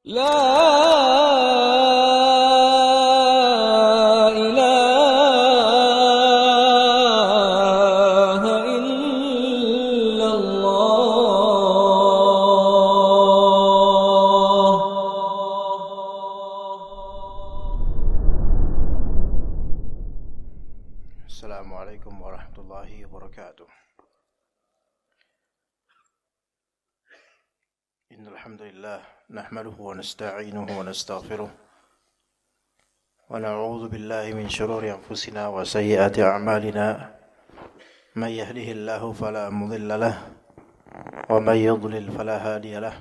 لا إله إلا الله. السلام عليكم ورحمة الله وبركاته. إن الحمد لله نحمده ونستعينه ونستغفره ونعوذ بالله من شرور أنفسنا وسيئات أعمالنا. من يهده الله فلا مضل له ومن يضلل فلا هادي له.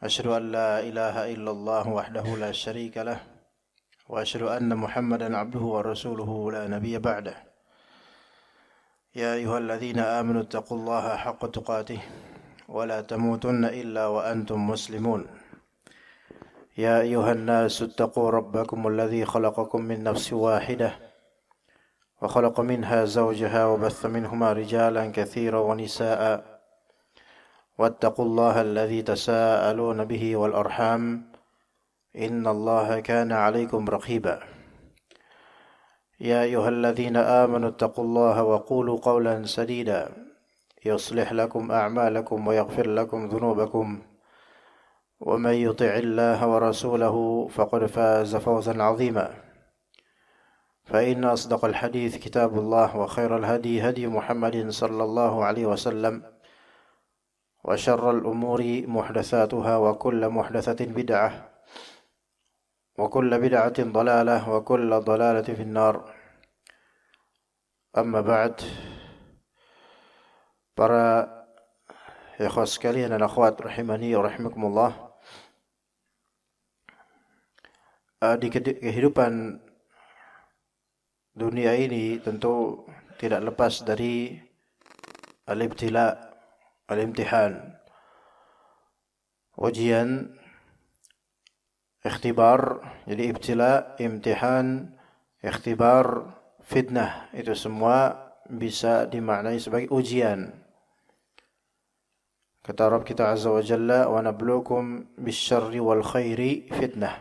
أشهد أن لا إله إلا الله وحده لا شريك له وأشهد أن محمدا عبده ورسوله لا نبي بعده. يا أيها الذين آمنوا اتقوا الله حق تقاته ولا تموتن إلا وأنتم مسلمون. يا أيها الناس اتقوا ربكم الذي خلقكم من نفس واحدة وخلق منها زوجها وبث منهما رجالا كثيرا ونساء واتقوا الله الذي تساءلون به والأرحام إن الله كان عليكم رقيبا. يا أيها الذين آمنوا اتقوا الله وقولوا قولا سديدا يصلح لكم أعمالكم ويغفر لكم ذنوبكم ومن يطع الله ورسوله فقد فاز فوزا عظيما. فإن أصدق الحديث كتاب الله وخير الهدي هدي محمد صلى الله عليه وسلم وشر الأمور محدثاتها وكل محدثة بدعة وكل بدعة ضلالة وكل ضلالة في النار. أما بعد. Para ikhwah sekalian dan akhwat rahimani wa rahimakumullah, di kehidupan dunia ini tentu tidak lepas dari al-ibtila, al-imtihan, ujian, ikhtibar. Jadi ibtila, imtihan, ikhtibar, fitnah, itu semua bisa dimaknai sebagai ujian. Kata Rabb kita Azza wa Jalla, wa nabluukum bisyarri wal khairi fitnah.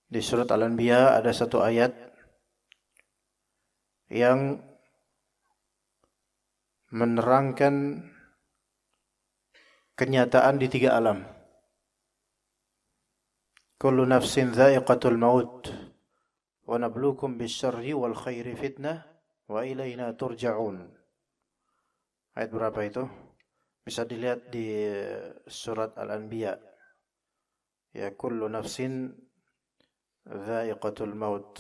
Di surat Al-Anbiya ada satu ayat yang menerangkan kenyataan di tiga alam. Kullu nafsin dha'iqatul maut wa nabluukum bisyarri wal khairi fitnah wa ilaina turja'un. Ayat berapa itu? Bisa dilihat di surat Al-Anbiya. Ya kullu nafsin dha'iqatul maut.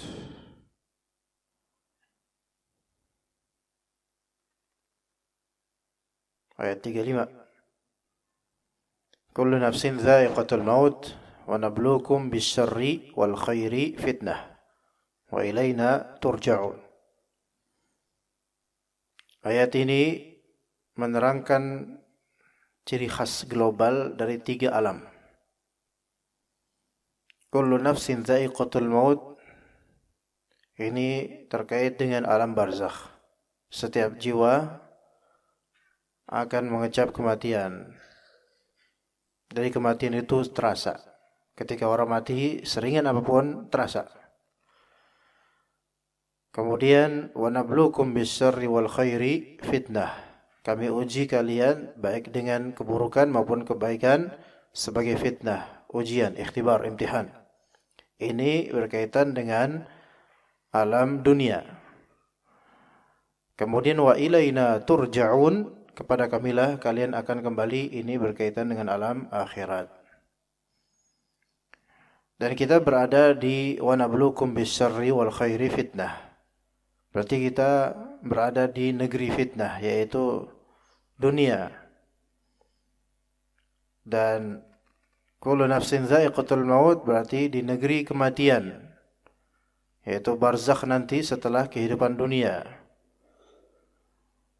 Ayat 35. Kullu nafsin dha'iqatul maut wa nabluukum bisyarri wal khairi fitnah wa ilaina turja'un. Ayat ini menerangkan ciri khas global dari tiga alam. Kullu nafsin dha'iqatul maut ini terkait dengan alam barzakh. Setiap jiwa akan mengecap kematian. Dari kematian itu terasa. Ketika orang mati, seringan apapun terasa. Kemudian wa nabluukum bisyarri wal khairi fitnah. Kami uji kalian baik dengan keburukan maupun kebaikan sebagai fitnah, ujian, ikhtibar, imtihan. Ini berkaitan dengan alam dunia. Kemudian wa ilaina turja'un, kepada kamilah kalian akan kembali. Ini berkaitan dengan alam akhirat. Dan kita berada di wa nabluukum bisyarri wal khairi fitnah. Berarti kita berada di negeri fitnah, yaitu dunia. Dan kullu nafsin dha'iqatul maut berarti di negeri kematian, yaitu barzakh nanti setelah kehidupan dunia.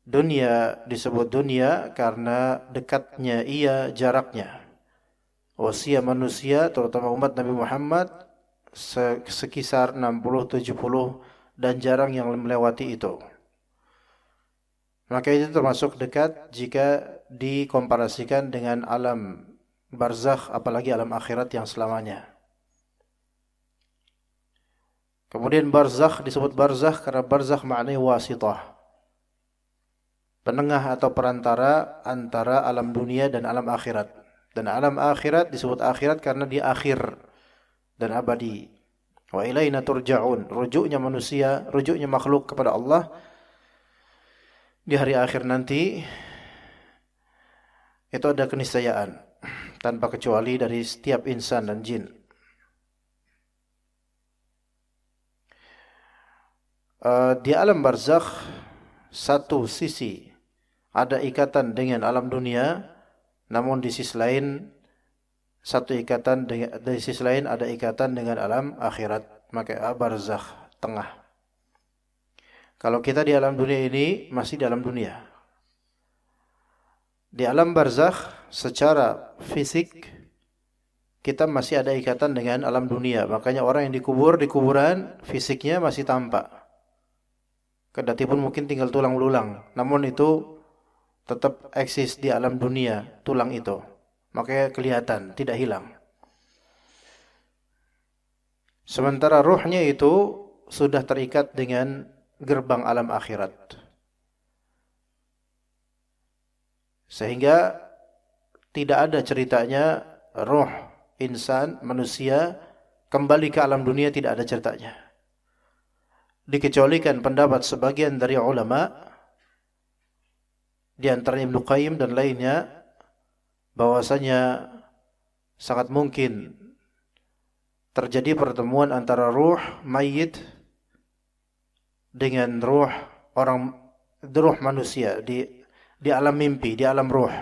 Dunia disebut dunia karena dekatnya ia jaraknya. Usia manusia terutama umat Nabi Muhammad sekisar 60-70 dan jarang yang melewati itu. Maka itu termasuk dekat jika dikomparasikan dengan alam barzakh, apalagi alam akhirat yang selamanya. Kemudian barzakh disebut barzakh karena barzakh maknanya wasithah, penengah atau perantara antara alam dunia dan alam akhirat. Dan alam akhirat disebut akhirat karena dia akhir dan abadi. Wa ilaina turja'un, rujuknya manusia, rujuknya makhluk kepada Allah di hari akhir nanti itu ada keniscayaan tanpa kecuali dari setiap insan dan jin. Di alam barzakh satu sisi ada ikatan dengan alam dunia, namun di sisi lain di sisi lain ada ikatan dengan alam akhirat, maka barzakh tengah. Kalau kita di alam dunia ini masih di alam dunia. Di alam barzakh secara fisik kita masih ada ikatan dengan alam dunia. Makanya orang yang dikubur di kuburan fisiknya masih tampak. Kedatipun mungkin tinggal tulang belulang, namun itu tetap eksis di alam dunia, tulang itu. Makanya kelihatan, tidak hilang. Sementara ruhnya itu sudah terikat dengan gerbang alam akhirat. Sehingga tidak ada ceritanya ruh insan, manusia kembali ke alam dunia, tidak ada ceritanya. Dikecualikan pendapat sebagian dari ulama, di antaranya Ibnu Qayyim dan lainnya, bahwasanya sangat mungkin terjadi pertemuan antara ruh mayit dengan ruh manusia di alam mimpi, di alam ruh.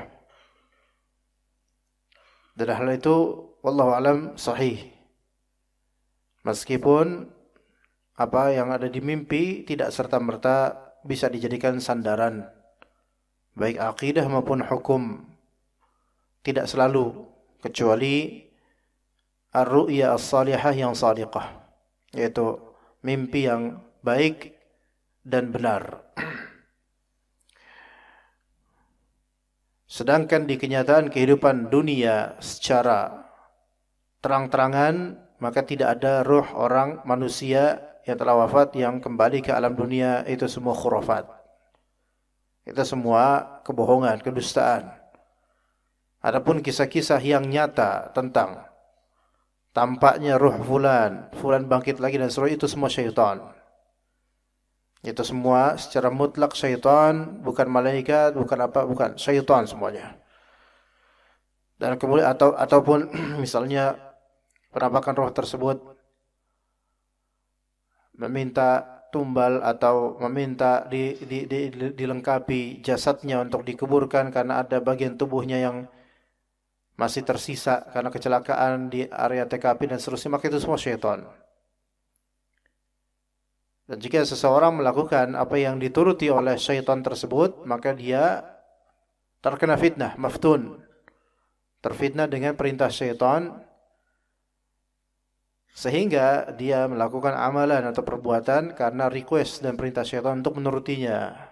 Dan hal itu wallahu alam sahih. Meskipun apa yang ada di mimpi tidak serta-merta bisa dijadikan sandaran, baik akidah maupun hukum. Tidak selalu, kecuali ar-ru'ya as-salihah yang shadiqah, yaitu mimpi yang baik dan benar. Sedangkan di kenyataan kehidupan dunia secara terang-terangan, maka tidak ada ruh orang manusia yang telah wafat yang kembali ke alam dunia. Itu semua khurafat. Itu semua kebohongan, kedustaan. Adapun kisah-kisah yang nyata tentang tampaknya ruh fulan bangkit lagi dan seterusnya, itu semua syaitan. Itu semua secara mutlak syaitan, bukan malaikat, bukan syaitan semuanya. Dan kemudian ataupun misalnya penampakan roh tersebut meminta tumbal atau meminta dilengkapi jasadnya untuk dikuburkan karena ada bagian tubuhnya yang masih tersisa karena kecelakaan di area TKP dan seterusnya, maka itu semua syaitan. Dan jika seseorang melakukan apa yang dituruti oleh syaitan tersebut, maka dia terkena fitnah, maftun, terfitnah dengan perintah syaitan, sehingga dia melakukan amalan atau perbuatan karena request dan perintah syaitan untuk menurutinya.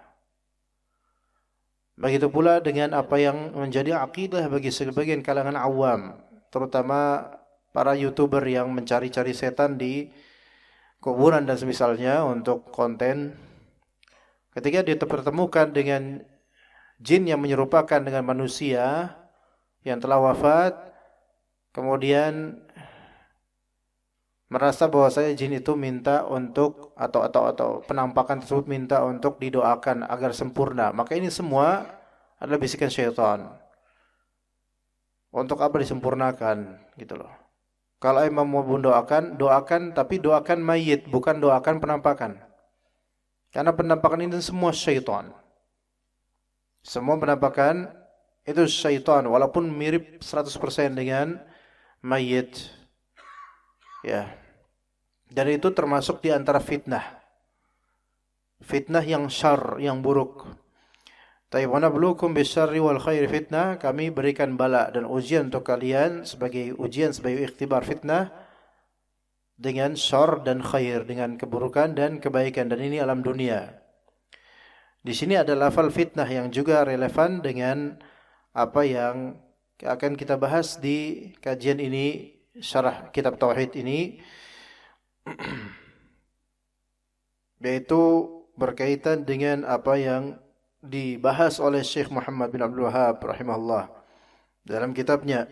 Begitu pula dengan apa yang menjadi akidah bagi sebagian kalangan awam, terutama para YouTuber yang mencari-cari setan di kuburan dan semisalnya untuk konten. Ketika dia terpertemukan dengan jin yang menyerupakan dengan manusia yang telah wafat, kemudian merasa bahwasanya jin itu minta untuk atau penampakan tersebut minta untuk didoakan agar sempurna, maka ini semua adalah bisikan syaitan. Untuk apa disempurnakan gitu loh. Kalau imam mau doakan, tapi doakan mayit, bukan doakan penampakan. Karena penampakan ini semua syaitan. Semua penampakan itu syaitan, walaupun mirip 100% dengan mayit. Ya. Dan itu termasuk di antara fitnah. Fitnah yang syarr, yang buruk. Tayyibana blukum bisyarri wal khairi fitnah. Kami berikan bala dan ujian untuk kalian sebagai ujian, sebagai ikhtibar fitnah dengan syarr dan khair, dengan keburukan dan kebaikan. Dan ini alam dunia. Di sini ada lafal fitnah yang juga relevan dengan apa yang akan kita bahas di kajian ini, syarah kitab Tauhid ini, yaitu berkaitan dengan apa yang dibahas oleh Syekh Muhammad bin Abdul Wahhab rahimahullah dalam kitabnya.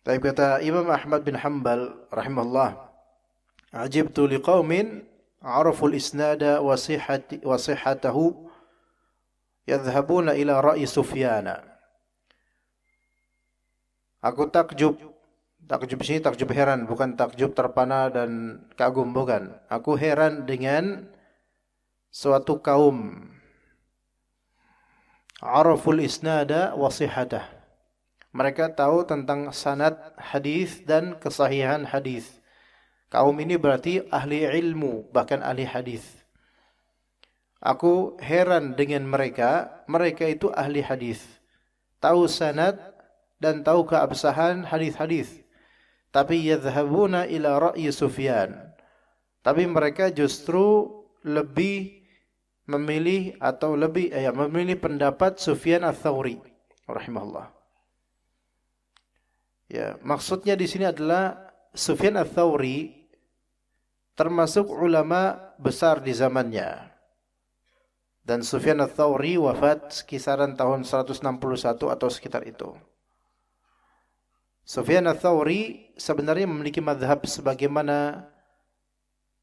Tapi kata Imam Ahmad bin Hanbal rahimahullah, "Ajibtu liqaumin 'araful isnada wa sihhatahu yadhhabuna ila ra'yi Sufyan." Aku takjub sini takjub heran, bukan takjub terpana dan kagum, bukan. Aku heran dengan suatu kaum 'araful isnada wa sihhatah. Mereka tahu tentang sanad hadis dan kesahihan hadis. Kaum ini berarti ahli ilmu, bahkan ahli hadis. Aku heran dengan mereka itu ahli hadis. Tahu sanad dan tahu keabsahan hadis-hadis. Tapi yadhhabuna ila ra'yi Sufyan. Tapi mereka justru lebih memilih pendapat Sufyan Ats-Tsauri rahimahullah. Ya, maksudnya di sini adalah Sufyan Ats-Tsauri termasuk ulama besar di zamannya. Dan Sufyan Ats-Tsauri wafat kisaran tahun 161 atau sekitar itu. Sufyan Ats-Tsauri sebenarnya memiliki mazhab sebagaimana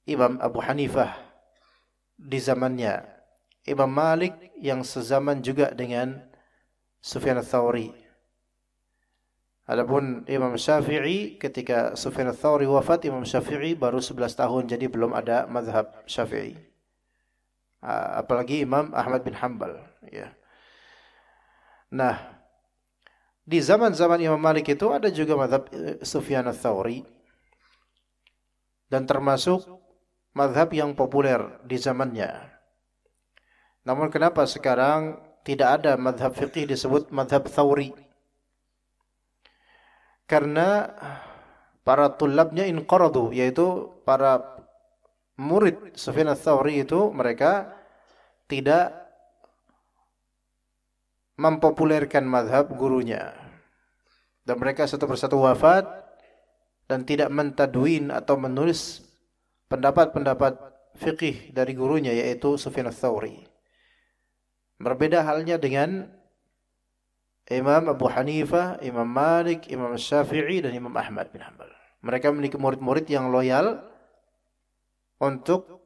Imam Abu Hanifah di zamannya, Imam Malik yang sezaman juga dengan Sufyan Ats-Tsauri. Adapun Imam Syafi'i, ketika Sufyan Ats-Tsauri wafat, Imam Syafi'i baru 11 tahun, jadi belum ada mazhab Syafi'i. Apalagi Imam Ahmad bin Hanbal, ya. Nah, di zaman-zaman Imam Malik itu ada juga mazhab Sufyan Ats-Tsauri, dan termasuk mazhab yang populer di zamannya. Namun kenapa sekarang tidak ada mazhab fiqih disebut mazhab Tsauri? Karena para tulabnya inqaradu, yaitu para murid Sufyan Ats-Tsauri itu mereka tidak mempopulerkan mazhab gurunya. Dan mereka satu persatu wafat dan tidak mentadwin atau menulis pendapat-pendapat fiqih dari gurunya, yaitu Sufyan Ats-Tsauri. Berbeda halnya dengan Imam Abu Hanifah, Imam Malik, Imam Syafi'i, dan Imam Ahmad bin Hanbal. Mereka memiliki murid-murid yang loyal untuk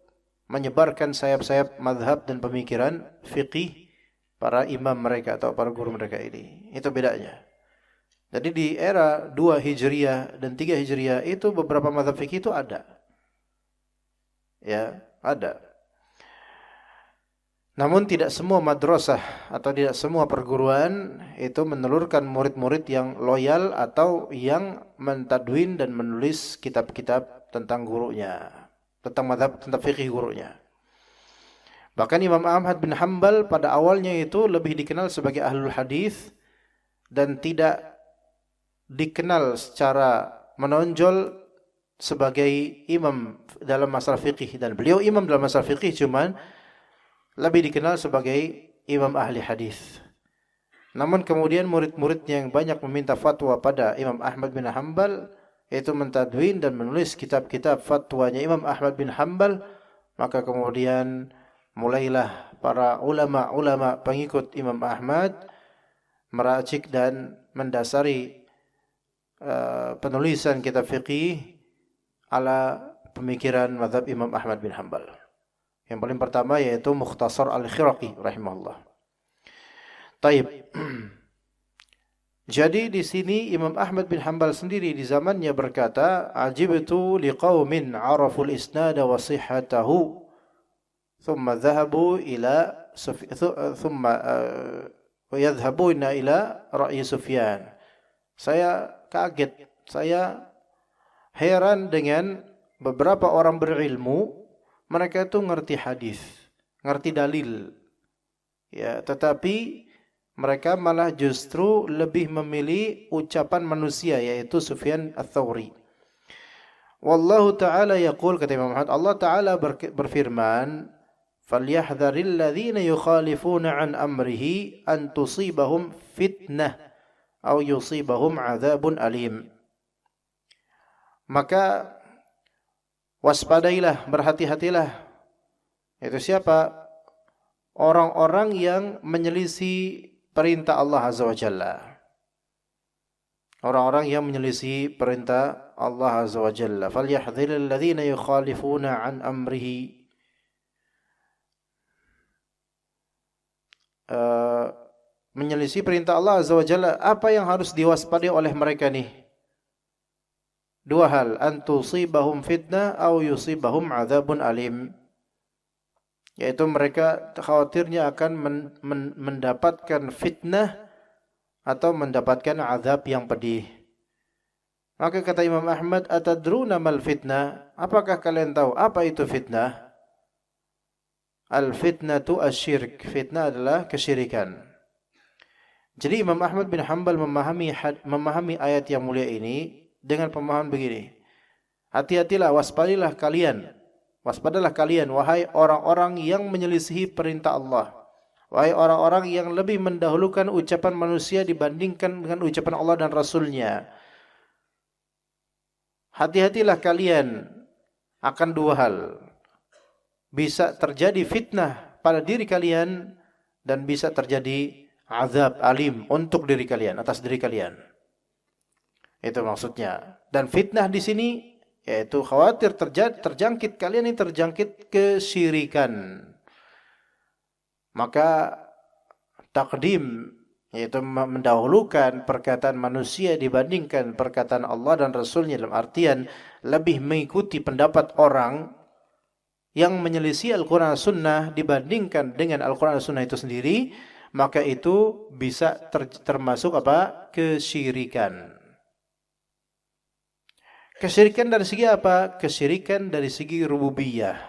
menyebarkan sayap-sayap mazhab dan pemikiran fiqih para imam mereka atau para guru mereka ini. Itu bedanya. Jadi di era 2 Hijriah dan 3 Hijriah itu beberapa mazhab fiqih itu ada. Ya, ada. Namun tidak semua madrasah atau tidak semua perguruan itu menelurkan murid-murid yang loyal atau yang mentadwin dan menulis kitab-kitab tentang gurunya, tentang mazhab, tentang fikih gurunya. Bahkan Imam Ahmad bin Hanbal pada awalnya itu lebih dikenal sebagai ahlul hadis dan tidak dikenal secara menonjol sebagai imam dalam masalah fikih, dan beliau imam dalam masalah fikih, cuman lebih dikenal sebagai imam ahli hadis. Namun kemudian murid-muridnya yang banyak meminta fatwa pada Imam Ahmad bin Hanbal, yaitu mentadwin dan menulis kitab-kitab fatwanya Imam Ahmad bin Hanbal, maka kemudian mulailah para ulama-ulama pengikut Imam Ahmad meracik dan mendasari penulisan kitab fiqih ala pemikiran mazhab Imam Ahmad bin Hanbal. Yang paling pertama yaitu Mukhtasar Al-Khiraqi rahimahullah. Taib. Jadi di sini Imam Ahmad bin Hanbal sendiri di zamannya berkata, "Ajibtu liqaumin 'araful isnada wa sihhatahu, thumma dhahabu ila yadhhabuna ila ra'yi Sufyan." Saya kaget, saya heran dengan beberapa orang berilmu. Mereka itu ngerti hadis, ngerti dalil, ya, tetapi mereka malah justru lebih memilih ucapan manusia, yaitu Sufyan Ats-Tsauri. Wallahu ta'ala yaqul, kata Imam Muhammad, Allah ta'ala berfirman, "Falyahdharil ladzina yukhalifuna an amrihi an tusibahum fitnah aw yusibahum adzabun alim. Maka waspadailah, berhati-hatilah. Itu siapa? Orang-orang yang menyelisih perintah Allah Azza wa Jalla. Orang-orang yang menyelisih perintah Allah Azza wa Jalla. Falyahdhiril ladzina yukhalifuna an amrihi. Menyelisih perintah Allah Azza wa Jalla, apa yang harus diwaspadai oleh mereka nih? Dua hal, an tusibahum fitnah aw yusibahum adzabun alim. Yaitu mereka khawatirnya akan mendapatkan fitnah atau mendapatkan azab yang pedih. Maka kata Imam Ahmad, atadruna mal fitnah? Apakah kalian tahu apa itu fitnah? Al-fitnatu asyirk. Fitnah adalah kesyirikan. Jadi Imam Ahmad bin Hanbal memahami ayat yang mulia ini dengan pemahaman begini. Hati-hatilah, waspadalah kalian, wahai orang-orang yang menyelisihi perintah Allah. Wahai orang-orang yang lebih mendahulukan ucapan manusia dibandingkan dengan ucapan Allah dan Rasulnya. Hati-hatilah kalian akan dua hal. Bisa terjadi fitnah pada diri kalian dan bisa terjadi azab alim untuk diri kalian, atas diri kalian. Itu maksudnya. Dan fitnah di sini yaitu khawatir terjangkit kalian ini terjangkit kesyirikan. Maka takdim yaitu mendahulukan perkataan manusia dibandingkan perkataan Allah dan Rasulnya, dalam artian lebih mengikuti pendapat orang yang menyelisih Al-Quran dan Sunnah dibandingkan dengan Al-Quran dan Sunnah itu sendiri, maka itu bisa termasuk apa? Kesyirikan. Kesyirikan dari segi apa? Kesyirikan dari segi rububiyah.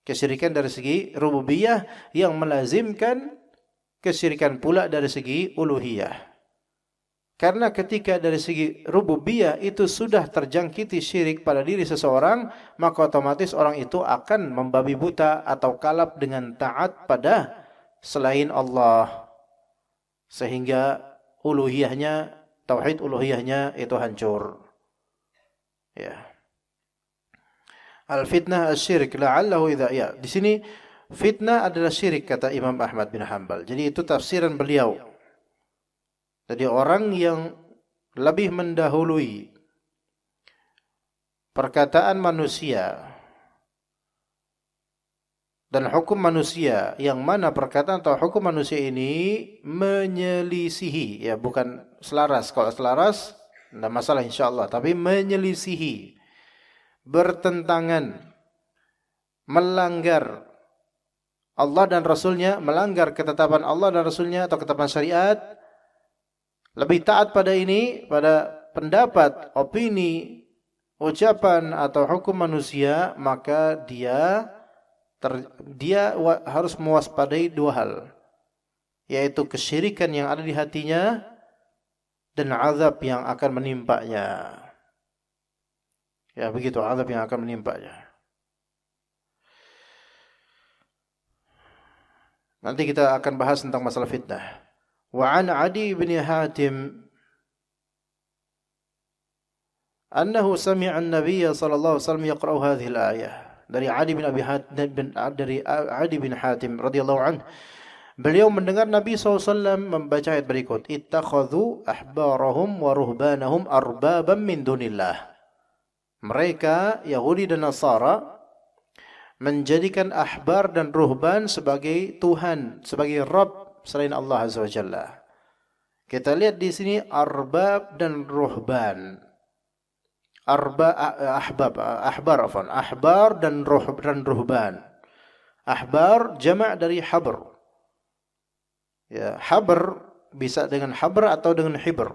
Kesyirikan dari segi rububiyah yang melazimkan kesyirikan pula dari segi uluhiyah. Karena ketika dari segi rububiyah itu sudah terjangkiti syirik pada diri seseorang, maka otomatis orang itu akan membabi buta atau kalap dengan taat pada selain Allah. Sehingga uluhiyahnya, tauhid uluhiyahnya itu hancur. Ya. Al-fitnah asy-syirik la'allahu idza ya. Di sini fitnah adalah syirik kata Imam Ahmad bin Hanbal. Jadi itu tafsiran beliau. Jadi orang yang lebih mendahului perkataan manusia dan hukum manusia, yang mana perkataan atau hukum manusia ini menyelisihi, ya bukan selaras. Kalau selaras tidak masalah insyaallah, tapi menyelisihi, bertentangan, melanggar Allah dan Rasulnya, melanggar ketetapan Allah dan Rasulnya atau ketetapan syariat, lebih taat pada ini, pada pendapat, opini, ucapan atau hukum manusia, maka dia harus mewaspadai dua hal, yaitu kesyirikan yang ada di hatinya dan azab yang akan menimpanya. Ya begitu, azab yang akan menimpanya. Nanti kita akan bahas tentang masalah fitnah. Wa an Adi bin Hatim annahu sami'a an-nabiy sallallahu alaihi wasallam yaqra'u hadhihi al-ayah. Dari Adi bin Hatim radhiyallahu anhu, beliau mendengar Nabi SAW membaca ayat berikut, ittakhadhu ahbarahum wa ruhbanahum arbaban min dunillah. Mereka Yahudi dan Nasara menjadikan ahbar dan ruhban sebagai Tuhan, sebagai Rabb selain Allah Azza wa Jalla. Kita lihat di sini arbab dan ruhban. Ahbar dan ruhban. Ahbar jamak dari habr. Ya, habr bisa dengan habr atau dengan hibr.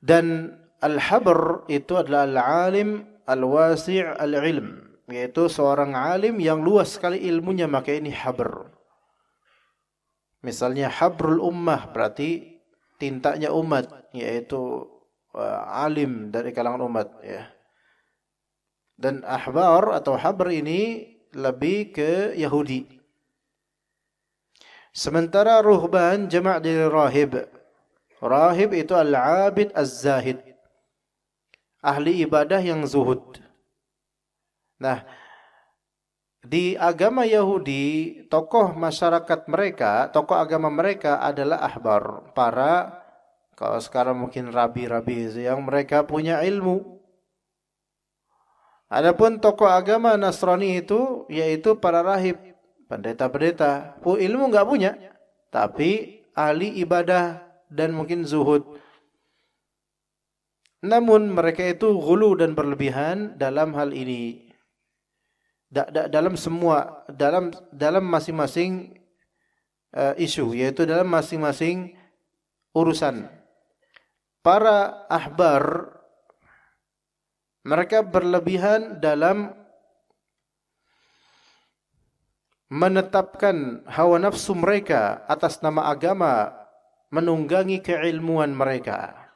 Dan al-habr itu adalah al-alim al-wasi' al-ilm, yaitu seorang alim yang luas sekali ilmunya, maka ini habr. Misalnya habrul ummah berarti tintanya umat, yaitu alim dari kalangan umat, ya. Dan ahbar atau habr ini lebih ke Yahudi. Sementara ruhban jamak dari rahib. Rahib itu al-abid az-zahid, ahli ibadah yang zuhud. Nah, di agama Yahudi, tokoh masyarakat mereka, tokoh agama mereka adalah ahbar, para, kalau sekarang mungkin rabi-rabi yang mereka punya ilmu. Adapun tokoh agama Nasrani itu yaitu para rahib, pendeta-pendeta. Ilmu enggak punya, tapi ahli ibadah dan mungkin zuhud. Namun mereka itu ghulu dan berlebihan dalam hal ini. Dalam semua, dalam masing-masing isu, yaitu dalam masing-masing urusan. Para ahbar, mereka berlebihan dalam menetapkan hawa nafsu mereka atas nama agama, menunggangi keilmuan mereka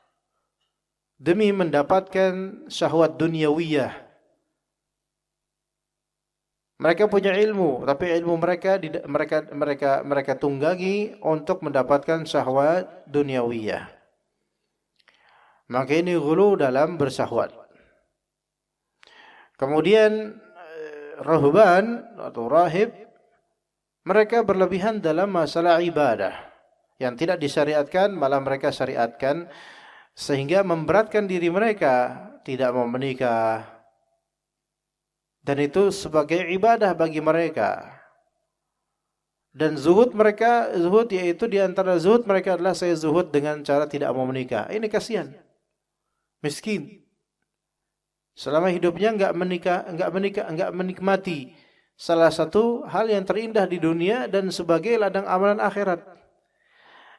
demi mendapatkan syahwat dunyawiyah. Mereka punya ilmu, tapi ilmu mereka tunggangi untuk mendapatkan syahwat dunyawiyah. Maka ini ghulu dalam bersyahwat. Kemudian rahban atau rahib, mereka berlebihan dalam masalah ibadah yang tidak disyariatkan, malah mereka syariatkan, sehingga memberatkan diri mereka, tidak mau menikah. Dan itu sebagai ibadah bagi mereka. Dan zuhud mereka, zuhud yaitu di antara zuhud mereka adalah saya zuhud dengan cara tidak mau menikah. Ini kasihan, miskin. Selama hidupnya enggak menikmati salah satu hal yang terindah di dunia dan sebagai ladang amalan akhirat.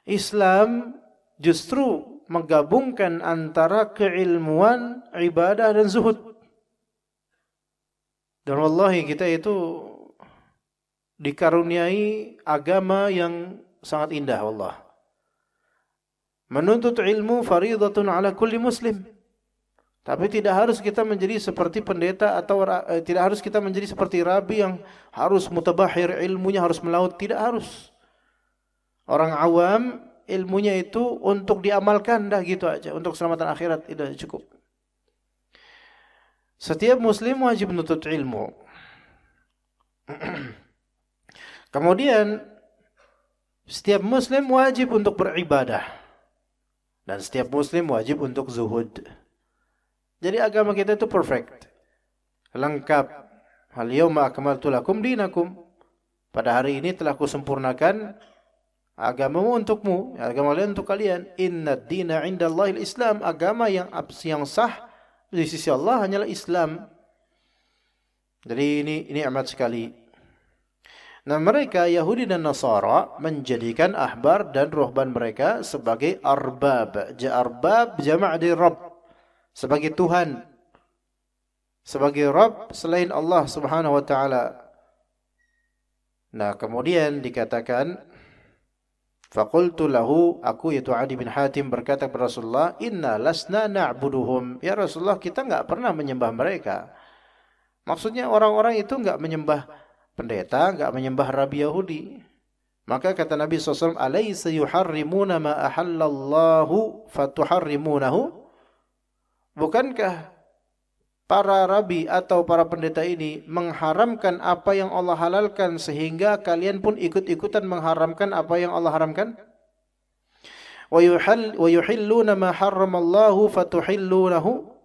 Islam justru menggabungkan antara keilmuan, ibadah dan zuhud. Dan wallahi kita itu dikaruniai agama yang sangat indah, wallah. Menuntut ilmu faridatun ala kulli muslim. Tapi tidak harus kita menjadi seperti pendeta atau tidak harus kita menjadi seperti rabi yang harus mutabahir, ilmunya harus melaut, tidak harus. Orang awam ilmunya itu untuk diamalkan, dah gitu aja, untuk keselamatan akhirat itu cukup. Setiap muslim wajib menuntut ilmu. Kemudian setiap muslim wajib untuk beribadah. Dan setiap muslim wajib untuk zuhud. Jadi agama kita itu perfect, lengkap. Al yauma akmaltu lakum dinakum. Pada hari ini telah kusempurnakan agamamu untukmu, agama kalian untuk kalian. Inna dina indallahil Islam. Agama yang sah di sisi Allah hanyalah Islam. Jadi ini amat sekali. Nah, mereka Yahudi dan Nasara menjadikan ahbar dan ruhban mereka sebagai arbab. Arbab jamak dari Rabb, sebagai Tuhan, sebagai Rabb selain Allah Subhanahu wa taala. Nah, kemudian dikatakan faqultu lahu, aku yaitu Adi bin Hatim berkata kepada Rasulullah, inna lasna na'buduhum. Ya Rasulullah, kita enggak pernah menyembah mereka. Maksudnya orang-orang itu enggak menyembah pendeta, enggak menyembah rabi Yahudi. Maka kata Nabi SAW, alaysa yuharrimuna ma ahallallahu fatuharrimunahu. Bukankah para rabi atau para pendeta ini mengharamkan apa yang Allah halalkan sehingga kalian pun ikut-ikutan mengharamkan apa yang Allah haramkan? Wa yuhilluna ma harramallahu fatuhillunahu.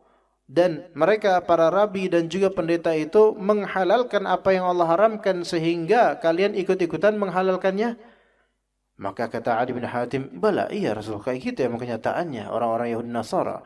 Dan mereka para rabi dan juga pendeta itu menghalalkan apa yang Allah haramkan sehingga kalian ikut-ikutan menghalalkannya. Maka kata Adi bin Hatim, bala iya Rasul, kayak gitu emang kenyataannya orang-orang Yahudi Nasara.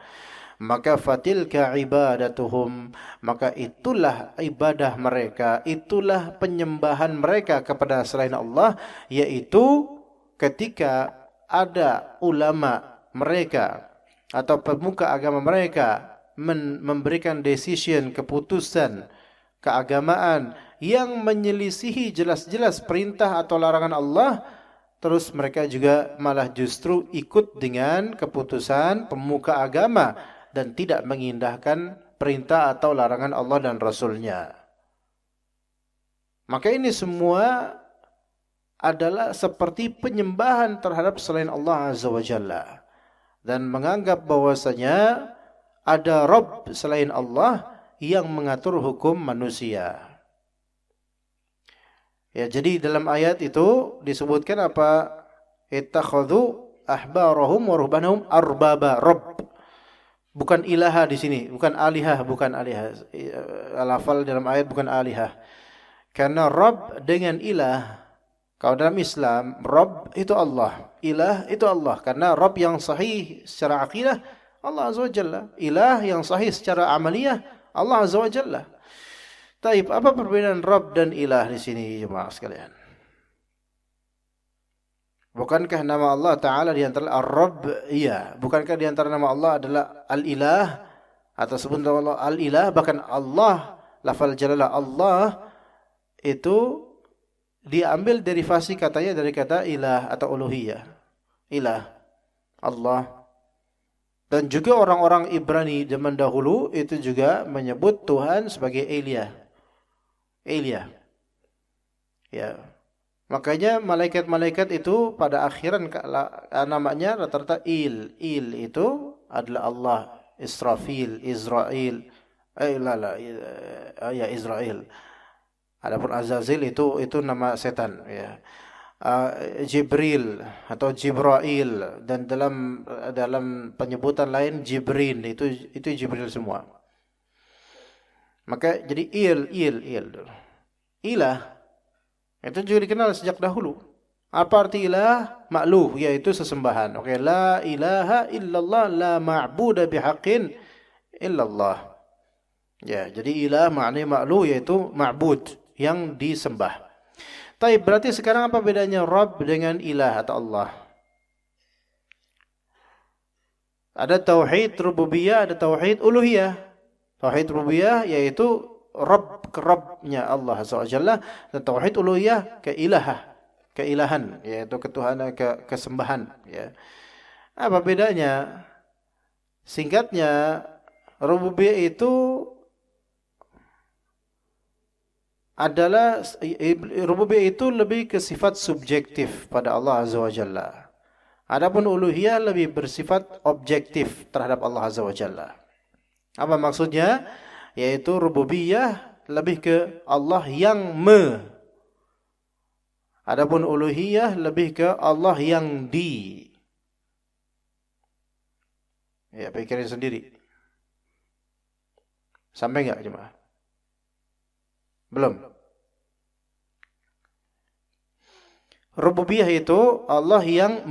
Maka fatilka ibadatuhum, maka itulah ibadah mereka, itulah penyembahan mereka kepada selain Allah, yaitu ketika ada ulama mereka atau pemuka agama mereka memberikan decision, keputusan keagamaan yang menyelisihi jelas-jelas perintah atau larangan Allah, terus mereka juga malah justru ikut dengan keputusan pemuka agama dan tidak mengindahkan perintah atau larangan Allah dan Rasulnya. Maka ini semua adalah seperti penyembahan terhadap selain Allah Azza wa Jalla, dan menganggap bahwasanya ada Rabb selain Allah yang mengatur hukum manusia. Ya, jadi dalam ayat itu disebutkan apa? Ittakhadhu ahbarahum wa ruhbanahum arbaba, Rabb. Bukan ilaha di sini, bukan alihah, bukan alihah. Al-hafal dalam ayat bukan alihah. Karena Rabb dengan ilah, kalau dalam Islam, Rabb itu Allah, ilah itu Allah. Karena Rabb yang sahih secara akidah Allah Azza wa Jalla, ilah yang sahih secara amaliyah Allah Azza wa Jalla. Taib, apa perbedaan Rabb dan ilah di sini, jemaah sekalian? Bukankah nama Allah Ta'ala di antara Ar-Rabb? Iya. Bukankah di antara nama Allah adalah Al-Ilah? Atau sebut nama Allah Al-Ilah, bahkan Allah, lafal jalalah Allah itu diambil derivasi katanya dari kata ilah atau uluhiyah. Ilah, Allah. Dan juga orang-orang Ibrani zaman dahulu itu juga menyebut Tuhan sebagai Elia. Elia. Ya. Makanya malaikat-malaikat itu pada akhiran namanya rata-rata Il. Il itu adalah Allah. Israfil, Israel. Ya Israel. Adapun Azazil itu nama setan, ya. Jibril atau Jibrail, dan dalam penyebutan lain Jibrin, itu Jibril semua. Maka jadi il. Ilah itu juga dikenal sejak dahulu. Apa arti ilah? Ma'luh, yaitu sesembahan. Oke, la ilaha illallah, la ma'budu bihaqqin illallah. Ya, jadi ilah maknanya ma'luh, yaitu ma'bud, yang disembah. Tapi berarti sekarang apa bedanya Rabb dengan ilah atau Allah? Ada tauhid rububiyah, ada tauhid uluhiyah. Tauhid rububiyah yaitu Rabb, Rabbnya Allah SWT, dan tauhid uluhiyah keilahan, yaitu ketuhanan, kesembahan, ya. Apa bedanya? Singkatnya, rububiyah itu adalah rububiyah itu lebih ke sifat subjektif pada Allah Azza wa Jalla. Adapun uluhiyah lebih bersifat objektif terhadap Allah Azza wa Jalla. Apa maksudnya? Yaitu rububiyah lebih ke Allah yang Adapun uluhiyah lebih ke Allah yang Ya, pikirin sendiri. Sampai enggak jemaah? Belum. Rububiyah itu Allah yang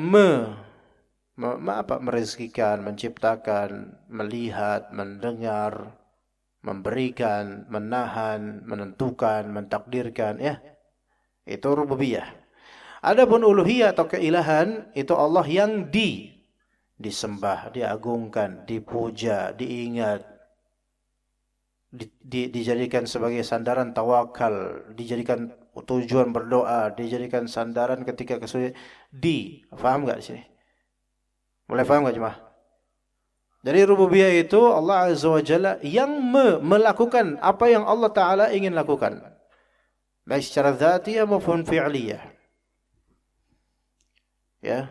merezekikan, menciptakan, melihat, mendengar, memberikan, menahan, menentukan, mentakdirkan, ya. Itu rububiyah. Adapun uluhiyah atau keilahan itu Allah yang disembah, diagungkan, dipuja, diingat, dijadikan sebagai sandaran tawakal, dijadikan tujuan berdoa, dijadikan sandaran ketika kesulitan. Paham enggak di sini? Mulai paham enggak jemaah? Jadi rububiyah itu Allah Azza wa Jalla yang melakukan apa yang Allah Ta'ala ingin lakukan, baik secara dzatiyah maupun fi'liyah, ya,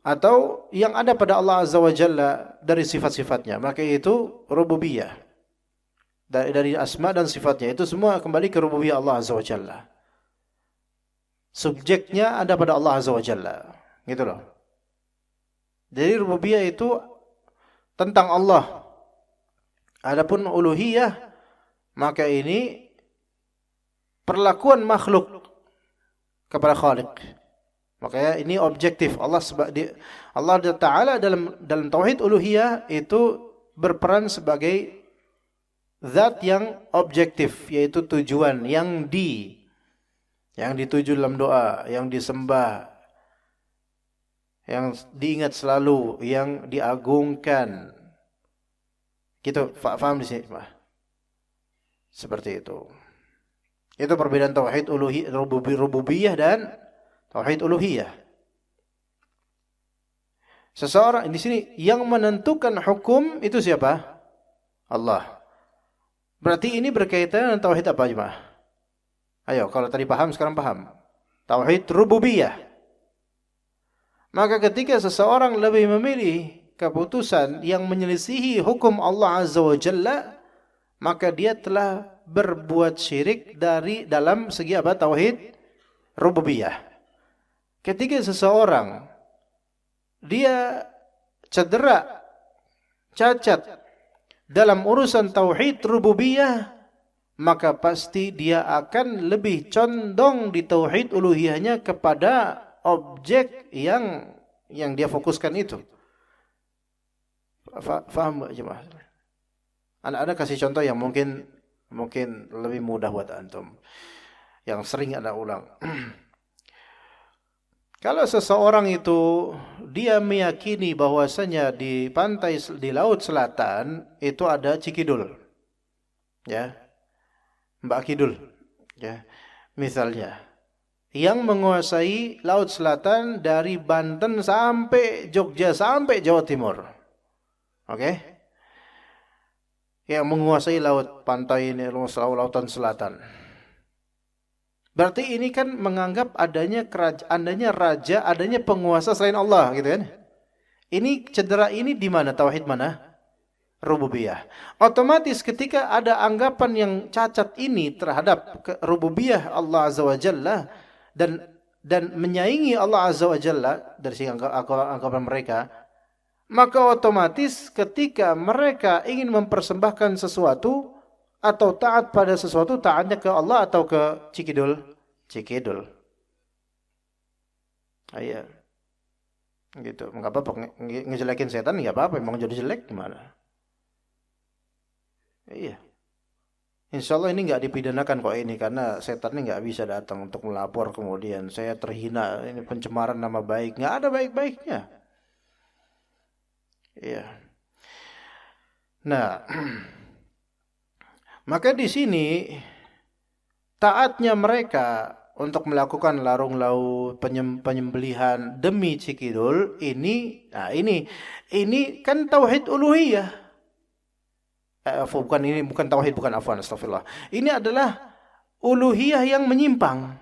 atau yang ada pada Allah Azza wa Jalla dari sifat-sifatnya. Maka itu rububiyah, dari asma dan sifatnya, itu semua kembali ke rububiyah Allah Azza wa Jalla. Subjeknya ada pada Allah Azza wa Jalla, gitu loh. Jadi rububiyah itu tentang Allah. Adapun uluhiyah, maka ini perlakuan makhluk kepada Khaliq. Makanya ini objektif. Allah Ta'ala dalam tauhid uluhiyah itu berperan sebagai zat yang objektif, yaitu tujuan yang dituju dalam doa, yang disembah, yang diingat selalu, yang diagungkan. Gitu, paham di sini, Pak? Seperti itu. Itu perbedaan tauhid rububiyah dan tauhid uluhiyah. Seseorang di sini yang menentukan hukum itu siapa? Allah. Berarti ini berkaitan dengan tauhid apa, jemaah? Ayo, kalau tadi paham, sekarang paham. tauhid rububiyah. Maka ketika seseorang lebih memilih keputusan yang menyelisihi hukum Allah Azza wa Jalla, maka dia telah berbuat syirik dalam segi apa? Tauhid rububiyah. Ketika seseorang dia cedera, cacat dalam urusan tauhid rububiyah, maka pasti dia akan lebih condong di tauhid uluhiyahnya kepada objek yang dia fokuskan itu. Faham enggak jemaah? Anak-anak kasih contoh yang mungkin lebih mudah buat antum. Yang sering Anda ulang. Kalau seseorang itu dia meyakini bahwasanya di pantai di laut selatan itu ada Cikidul. Ya. Mbak Kidul. Ya. Misalnya yang menguasai laut selatan dari Banten sampai Jogja sampai Jawa Timur. Oke? Yang menguasai laut pantai ini, lautan selatan. Berarti ini kan menganggap adanya raja, adanya penguasa selain Allah, gitu kan? Ini cedera ini di mana? Tauhid mana? Rububiyah. Otomatis ketika ada anggapan yang cacat ini terhadap rububiyah Allah Azza wa Jalla dan menyaingi Allah Azza wa Jalla dari segi anggapan mereka, maka otomatis ketika mereka ingin mempersembahkan sesuatu atau taat pada sesuatu, taatnya ke Allah atau ke Cikidul? Cikidul. Iya. Gitu. Enggak apa-apa ngejelekin setan, enggak apa-apa, emang jadi jelek gimana? Iya. Insya Allah ini enggak dipidanakan kok ini, karena setan ini enggak bisa datang untuk melapor kemudian saya terhina, ini pencemaran nama baik. Enggak ada baik-baiknya. Iya. Nah, maka di sini taatnya mereka untuk melakukan larung laut, penyembelihan demi Cikidul ini, nah ini kan tauhid uluhiyah. Bukan tauhid, bukan afwan, astagfirullah. Ini adalah uluhiyah yang menyimpang,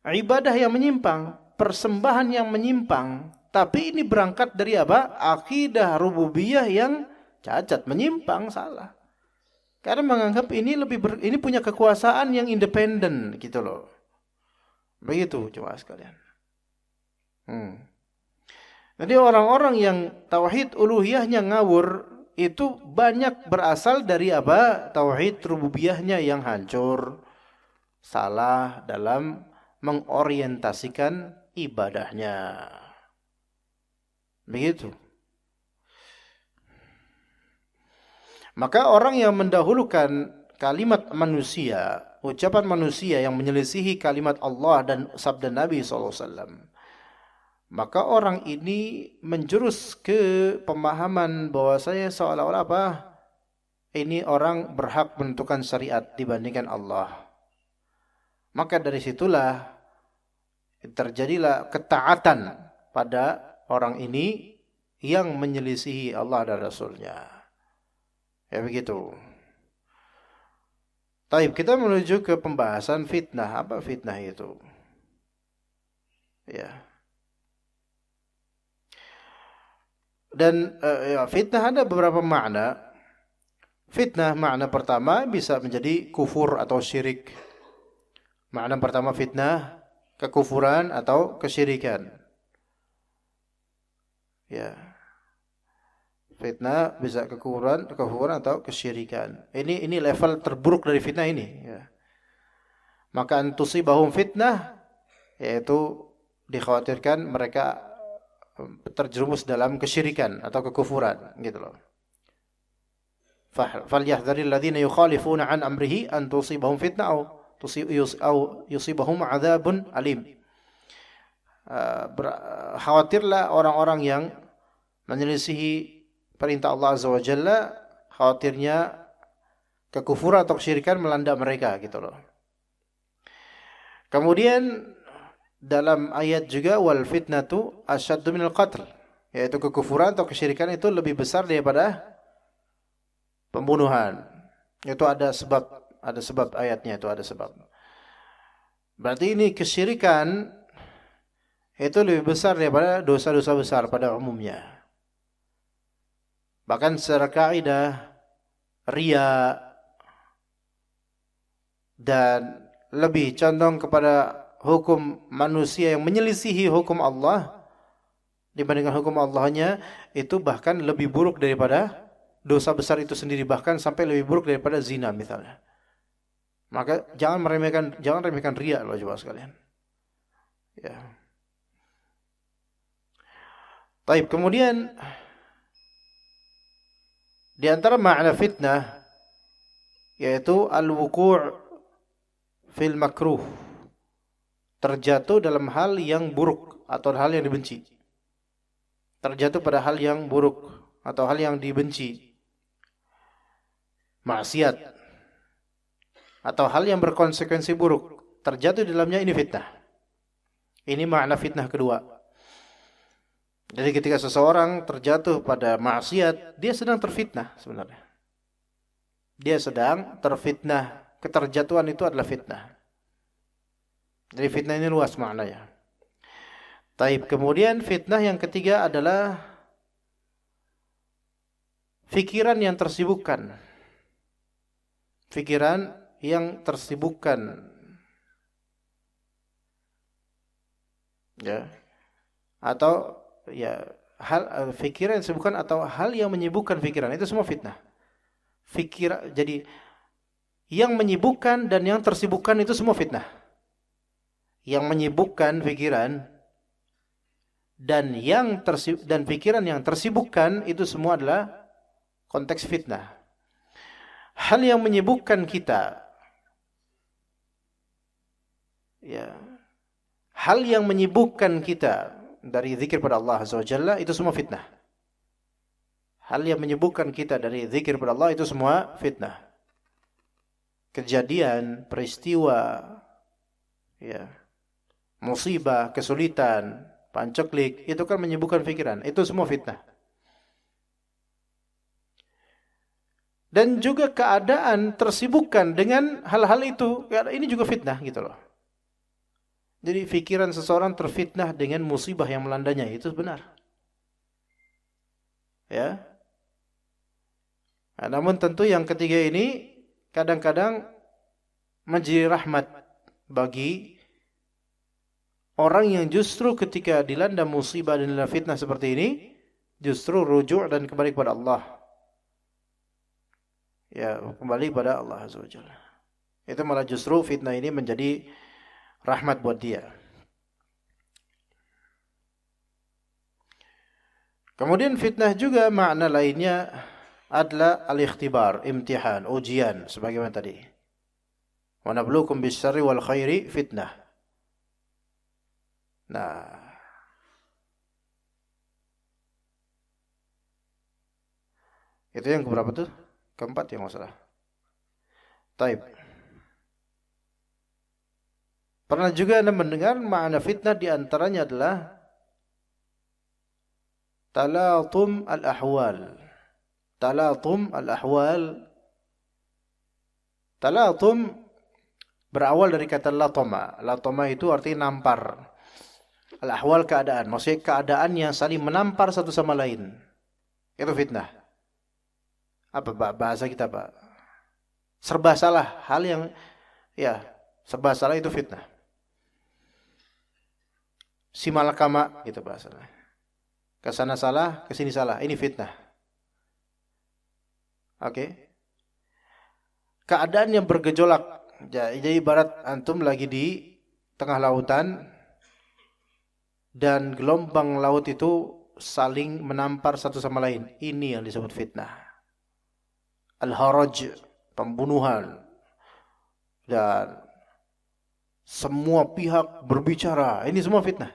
ibadah yang menyimpang, persembahan yang menyimpang. Tapi ini berangkat dari apa? Akidah rububiyah yang cacat, menyimpang, salah. Karena menganggap ini ini punya kekuasaan yang independen gitu loh. Begitu coba sekalian. Jadi orang-orang yang tauhid uluhiyahnya ngawur itu banyak berasal dari apa? Tauhid rububiyahnya yang hancur, salah dalam mengorientasikan ibadahnya. Begitu. Maka orang yang mendahulukan kalimat manusia, ucapan manusia yang menyelisihi kalimat Allah dan sabda Nabi SAW, maka orang ini menjurus ke pemahaman bahwasanya seolah-olah apa? Ini orang berhak menentukan syariat dibandingkan Allah. Maka dari situlah terjadilah ketaatan pada orang ini yang menyelisihi Allah dan Rasulnya. Ya begitu. Taib, kita menuju ke pembahasan fitnah. Apa fitnah itu? Ya. Dan fitnah ada beberapa makna. Fitnah makna pertama bisa menjadi kufur atau syirik. Makna pertama fitnah, kekufuran atau kesyirikan. Ya. Fitnah bisa kekufuran atau kesyirikan. Ini level terburuk dari fitnah ini. Ya. Maka antusibahum fitnah, yaitu dikhawatirkan mereka terjerumus dalam kesyirikan atau kekufuran, gitu loh. Falyahdharil ladzina yukhalifuna an amrihi an tusibahum fitnah au yusibahum adzabun alim. Khawatirlah orang-orang yang menyelisihi perintah Allah Azza wa Jalla, khawatirnya kekufuran atau kesyirikan melanda mereka, gitu loh. Kemudian dalam ayat juga wal fitnatu asyaddu minal qatl, yaitu kekufuran atau kesyirikan itu lebih besar daripada pembunuhan. Itu ada sebab ayatnya, itu ada sebab. Berarti ini kesyirikan itu lebih besar daripada dosa-dosa besar pada umumnya. Bahkan secara kaidah riya dan lebih condong kepada hukum manusia yang menyelisihi hukum Allah dibandingkan hukum Allahnya, itu bahkan lebih buruk daripada dosa besar itu sendiri, bahkan sampai lebih buruk daripada zina misalnya. Maka jangan remehkan riya loh coba sekalian. Ya. Baik, kemudian di antara makna fitnah yaitu al-wuqu' fil makruh, terjatuh dalam hal yang buruk atau hal yang dibenci. Terjatuh pada hal yang buruk atau hal yang dibenci. Maksiat atau hal yang berkonsekuensi buruk, terjatuh di dalamnya, ini fitnah. Ini makna fitnah kedua. Jadi ketika seseorang terjatuh pada maksiat, dia sedang terfitnah sebenarnya. Dia sedang terfitnah. Keterjatuhan itu adalah fitnah. Jadi fitnah ini luas maknanya. Taib. Kemudian fitnah yang ketiga adalah fikiran yang tersibukkan. Fikiran yang tersibukkan. Ya. Atau ya hal fikiran yang tersibukkan atau hal yang menyibukkan fikiran, itu semua fitnah. Jadi yang menyibukkan dan yang tersibukkan itu semua fitnah. Yang menyibukkan pikiran dan pikiran yang tersibukkan itu semua adalah konteks fitnah. Hal yang menyibukkan kita, ya, hal yang menyibukkan kita dari zikir pada Allah Azza wa Jalla itu semua fitnah. Hal yang menyibukkan kita dari zikir pada Allah itu semua fitnah. Kejadian, peristiwa, ya, musibah, kesulitan, panceklik, itu kan menyibukkan pikiran. Itu semua fitnah. Dan juga keadaan tersibukkan dengan hal-hal itu, ini juga fitnah gitu loh. Jadi pikiran seseorang terfitnah dengan musibah yang melandanya, itu benar. Ya. Nah, namun tentu yang ketiga ini kadang-kadang menjadi rahmat bagi orang yang justru ketika dilanda musibah dan dilanda fitnah seperti ini, justru rujuk dan kembali kepada Allah. Ya, kembali kepada Allah Azza wa Jalla. Itu malah justru fitnah ini menjadi rahmat buat dia. Kemudian fitnah juga makna lainnya adalah al-ikhtibar, imtihan, ujian, sebagaimana tadi. Wa nabluukum bis-syarri wal khairi fitnah. Nah, itu yang keberapa tuh? Keempat ya masalah. Taib. Pernah juga Anda mendengar makna fitnah di antaranya adalah talatum al-ahwal. Talatum al-ahwal. Talatum berawal dari kata latoma. Latoma itu artinya nampar. Al-ahwal keadaan. Maksudnya keadaan yang saling menampar satu sama lain. Itu fitnah. Apa bahasa kita, Pak? Serba salah. Hal yang, ya, serba salah itu fitnah. Simalakama gitu bahasanya. Kesana salah, kesini salah. Ini fitnah. Oke. Keadaan yang bergejolak. Jadi ibarat antum lagi di tengah lautan dan gelombang laut itu saling menampar satu sama lain. Ini yang disebut fitnah. Al-haraj, pembunuhan. Dan semua pihak berbicara. Ini semua fitnah.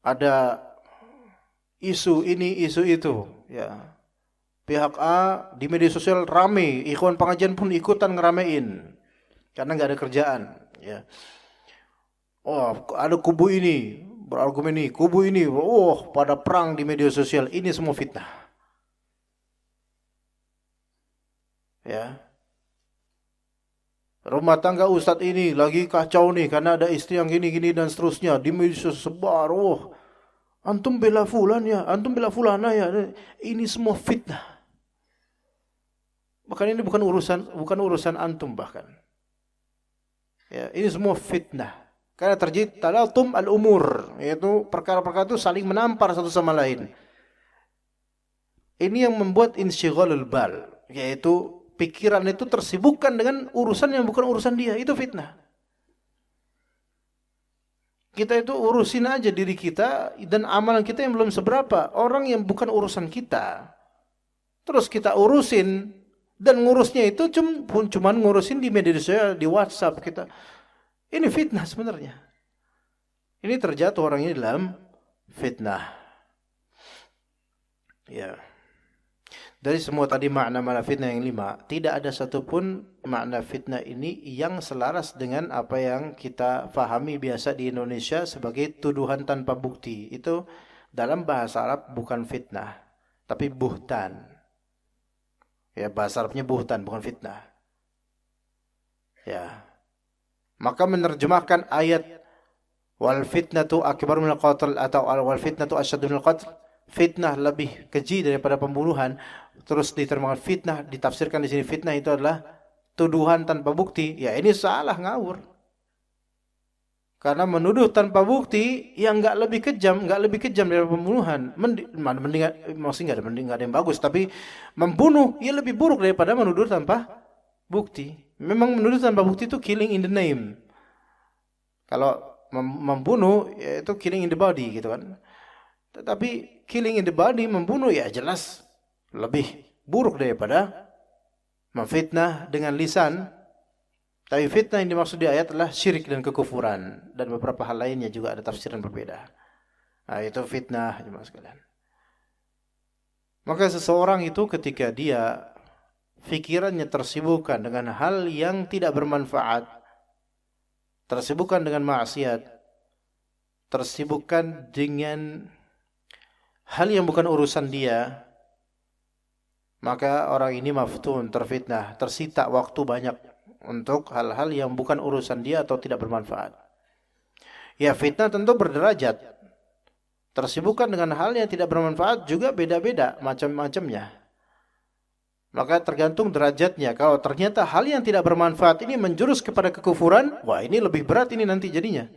Ada isu ini, isu itu, ya. Pihak A di media sosial rame, ikhwan pengajian pun ikutan ngeramein karena nggak ada kerjaan, ya. Oh, ada kubu ini berargumen ini, kubu ini, oh, pada perang di media sosial. Ini semua fitnah. Ya. Rumah tangga Ustadz ini lagi kacau nih karena ada istri yang gini-gini dan seterusnya. Di media sebar, wah, antum bela fulan ya, antum bela fulana ya. Ini semua fitnah. Bahkan ini bukan urusan antum bahkan. Ya, ini semua fitnah. Karena terjadi talatum al-umur, yaitu perkara-perkara itu saling menampar satu sama lain. Ini yang membuat insyighalul bal, yaitu pikiran itu tersibukkan dengan urusan yang bukan urusan dia. Itu fitnah. Kita itu urusin aja diri kita dan amalan kita yang belum seberapa. Orang yang bukan urusan kita, terus kita urusin. Dan ngurusnya itu cuman ngurusin di media sosial, di WhatsApp kita. Ini fitnah sebenarnya. Ini terjatuh orangnya dalam fitnah. Ya. Dari semua tadi makna-makna fitnah yang 5, tidak ada satupun makna fitnah ini yang selaras dengan apa yang kita fahami biasa di Indonesia sebagai tuduhan tanpa bukti. Itu dalam bahasa Arab bukan fitnah, tapi buhtan. Ya, bahasa Arabnya buhtan, bukan fitnah. Ya. Maka menerjemahkan ayat wal fitnatu akbar minal qatl atau wal fitnatu asyaddu minal qatl, fitnah lebih keji daripada pembunuhan, terus diterjemahkan fitnah, ditafsirkan di sini fitnah itu adalah tuduhan tanpa bukti. Ya, ini salah, ngawur. Karena menuduh tanpa bukti yang enggak lebih kejam dari pembunuhan. Maksudnya enggak ada yang bagus, tapi membunuh ya lebih buruk daripada menuduh tanpa bukti. Memang menuduh tanpa bukti itu killing in the name. Kalau membunuh ya itu killing in the body gitu kan. Tetapi killing in the body, membunuh ya jelas lebih buruk daripada memfitnah dengan lisan. Tapi fitnah yang dimaksud di ayat adalah syirik dan kekufuran, dan beberapa hal lainnya juga ada tafsiran berbeda. Nah, itu fitnah jemaah sekalian. Maka seseorang itu ketika dia fikirannya tersibukkan dengan hal yang tidak bermanfaat, tersibukkan dengan maksiat, tersibukkan dengan hal yang bukan urusan dia, maka orang ini maftun, terfitnah, tersita waktu banyak untuk hal-hal yang bukan urusan dia atau tidak bermanfaat. Ya, fitnah tentu berderajat. Tersibukkan dengan hal yang tidak bermanfaat juga beda-beda macam-macamnya. Maka tergantung derajatnya. Kalau ternyata hal yang tidak bermanfaat ini menjurus kepada kekufuran, wah ini lebih berat ini nanti jadinya.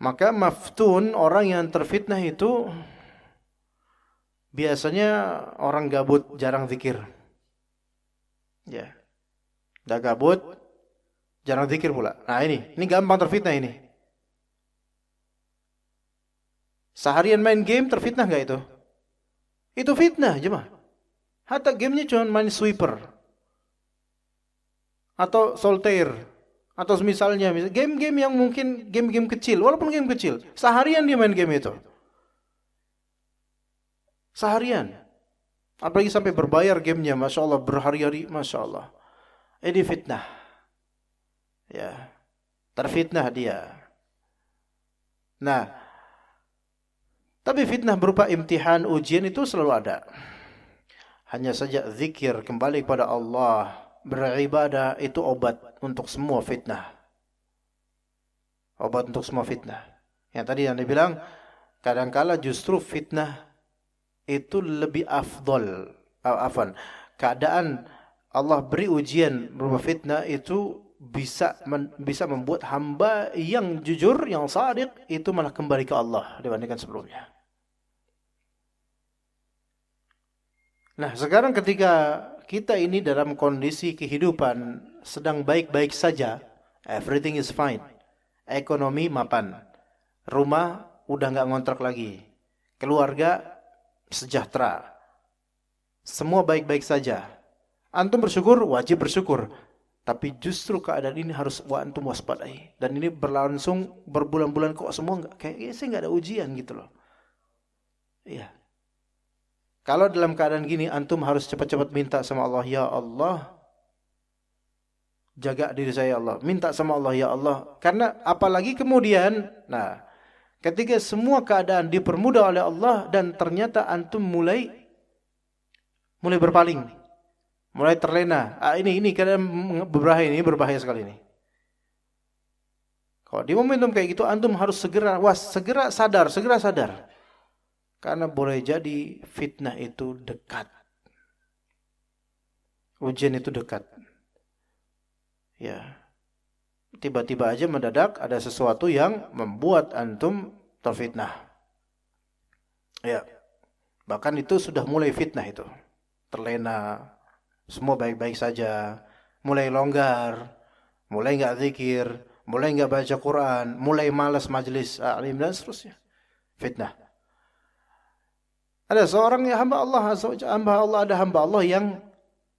Maka maftun, orang yang terfitnah itu biasanya orang gabut, jarang zikir. Ya. Dah gabut, jarang zikir pula. Nah ini gampang terfitnah ini. Seharian main game terfitnah enggak itu? Itu fitnah jemaah. Hatta gamenya cuma main sweeper atau solitaire atau misalnya game-game yang mungkin game-game kecil, walaupun game kecil, seharian dia main game itu. Seharian. Apalagi sampai berbayar gamenya, Masya Allah, berhari-hari, Masya Allah. Ini fitnah. Ya. Terfitnah dia. Nah, tapi fitnah berupa imtihan, ujian itu selalu ada. Hanya saja zikir, kembali kepada Allah, beribadah itu obat untuk semua fitnah. Obat untuk semua fitnah. Yang tadi yang dibilang, kadangkala justru fitnah itu lebih afdol. Keadaan Allah beri ujian berupa fitnah itu bisa membuat hamba yang jujur, yang shadiq itu malah kembali ke Allah dibandingkan sebelumnya. Nah, sekarang ketika kita ini dalam kondisi kehidupan sedang baik-baik saja, everything is fine, ekonomi mapan, rumah udah nggak ngontrak lagi, keluarga sejahtera, semua baik-baik saja. Antum bersyukur, wajib bersyukur. Tapi justru keadaan ini harus antum waspadai. Dan ini berlangsung berbulan-bulan kok semua kayaknya saya nggak ada ujian gitu loh. Iya. Kalau dalam keadaan gini antum harus cepat-cepat minta sama Allah, ya Allah, jaga diri saya ya Allah. Minta sama Allah, ya Allah. Karena apalagi kemudian, nah, ketika semua keadaan dipermudah oleh Allah dan ternyata antum mulai berpaling. mulai terlena. Ini keadaan berbahaya sekali ini. Kalau di momentum kayak gitu antum harus segera sadar. Karena boleh jadi fitnah itu dekat. Ujian itu dekat. Ya. Tiba-tiba aja mendadak ada sesuatu yang membuat antum terfitnah. Ya. Bahkan itu sudah mulai fitnah itu. Terlena, semua baik-baik saja, mulai longgar, mulai enggak zikir, mulai enggak baca Quran, mulai malas majelis alim dan seterusnya. Fitnah. Ada seorang yang hamba Allah, ada hamba Allah yang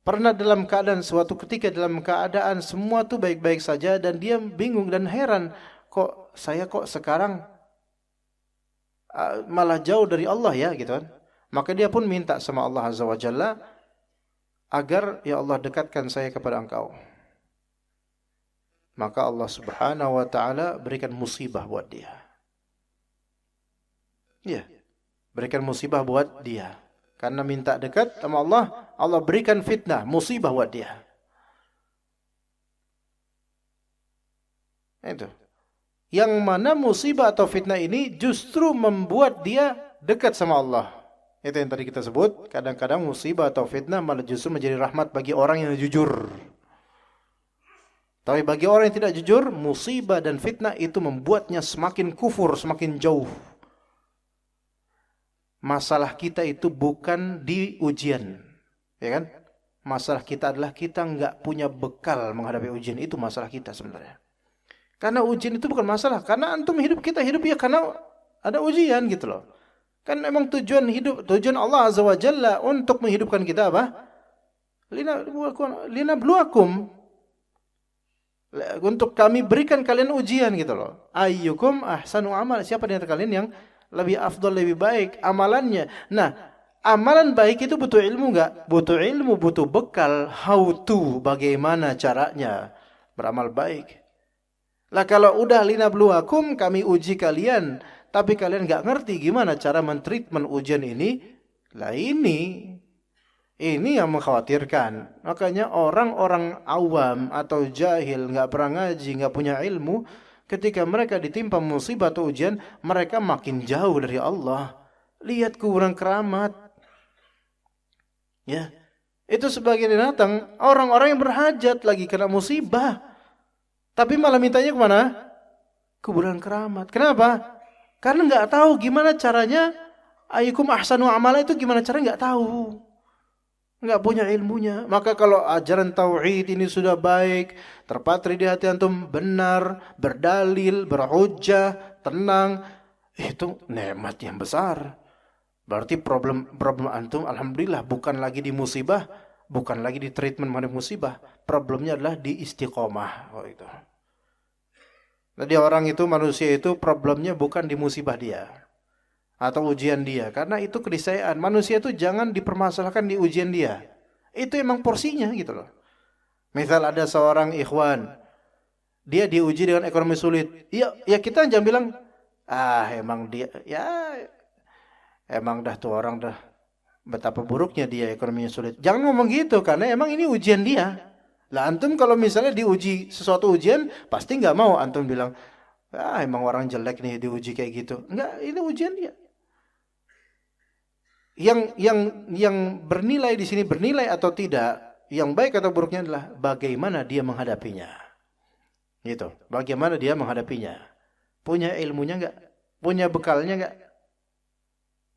pernah dalam keadaan suatu ketika dalam keadaan semua tuh baik-baik saja dan dia bingung dan heran, kok sekarang malah jauh dari Allah ya gitu kan. Maka dia pun minta sama Allah Azza wa Jalla agar ya Allah dekatkan saya kepada Engkau. Maka Allah Subhanahu wa taala berikan musibah buat dia. Ya, berikan musibah buat dia. Karena minta dekat sama Allah, Allah berikan fitnah, musibah buat dia. Itu. Yang mana musibah atau fitnah ini justru membuat dia dekat sama Allah. Itu yang tadi kita sebut, kadang-kadang musibah atau fitnah malah justru menjadi rahmat bagi orang yang jujur. Tapi bagi orang yang tidak jujur, musibah dan fitnah itu membuatnya semakin kufur, semakin jauh. Masalah kita itu bukan di ujian, ya kan? Masalah kita adalah kita nggak punya bekal menghadapi ujian, itu masalah kita sebenarnya. Karena ujian itu bukan masalah, karena antum kita hidup ya karena ada ujian gitu loh. Kan memang tujuan Allah Azza wa Jalla untuk menghidupkan kita apa? Linabluwakum. Untuk kami berikan kalian ujian gitu loh. Ayyukum ahsanu amal. Siapa di antara kalian yang lebih afdal, lebih baik amalannya. Nah, amalan baik itu butuh ilmu enggak? Butuh ilmu, butuh bekal. How to, bagaimana caranya beramal baik. Lah kalau udah linabluwakum, kami uji kalian, tapi kalian enggak ngerti gimana cara mentreatment ujian ini. Lah ini yang mengkhawatirkan. Makanya orang-orang awam atau jahil, enggak pernah ngaji, enggak punya ilmu, ketika mereka ditimpa musibah atau ujian, mereka makin jauh dari Allah. Lihat kuburan keramat. Ya. Itu sebagian datang orang-orang yang berhajat lagi kena musibah. Tapi malah mintanya kemana? Kuburan keramat. Kenapa? Karena enggak tahu gimana caranya. Ayyukum ahsanu amala itu gimana caranya enggak tahu. Enggak punya ilmunya. Maka kalau ajaran tauhid ini sudah baik, terpatri di hati antum, benar, berdalil, berhujjah, tenang, itu nikmat yang besar. Berarti problem antum alhamdulillah bukan lagi di musibah, bukan lagi di treatment menghadapi musibah. Problemnya adalah di istiqomah. Oh itu. Jadi orang itu, manusia itu problemnya bukan di musibah dia atau ujian dia, karena itu keniscayaan. Manusia itu jangan dipermasalahkan di ujian dia. Itu emang porsinya gitu loh. Misal ada seorang ikhwan, dia diuji dengan ekonomi sulit. Ya kita jangan bilang, emang dia, ya emang dah tuh orang dah betapa buruknya dia ekonominya sulit. Jangan ngomong gitu, karena emang ini ujian dia. Lah antum kalau misalnya diuji sesuatu ujian, pasti nggak mau antum bilang, emang orang jelek nih diuji kayak gitu. Enggak, ini ujian dia. Yang bernilai di sini, bernilai atau tidak, yang baik atau buruknya adalah bagaimana dia menghadapinya. Gitu. Bagaimana dia menghadapinya. Punya ilmunya enggak? Punya bekalnya enggak?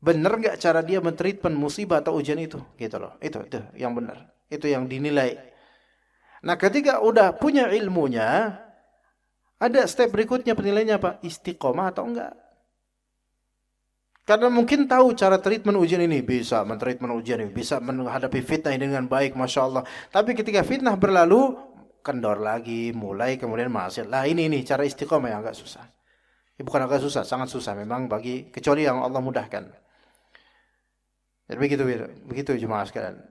Benar enggak cara dia mentreatment musibah atau ujian itu? Gitu loh. Itu yang benar. Itu yang dinilai. Nah, ketika udah punya ilmunya, ada step berikutnya penilaiannya apa? Istiqomah atau enggak? Karena mungkin tahu cara treatment ujian ini, bisa mentreatment ujian ini, bisa menghadapi fitnah ini dengan baik, Masya Allah. Tapi ketika fitnah berlalu, kendor lagi, mulai kemudian maksiat. Lah ini cara istiqomah yang agak susah. Ya, bukan agak susah, sangat susah memang bagi, kecuali yang Allah mudahkan. Jadi begitu jemaah sekalian.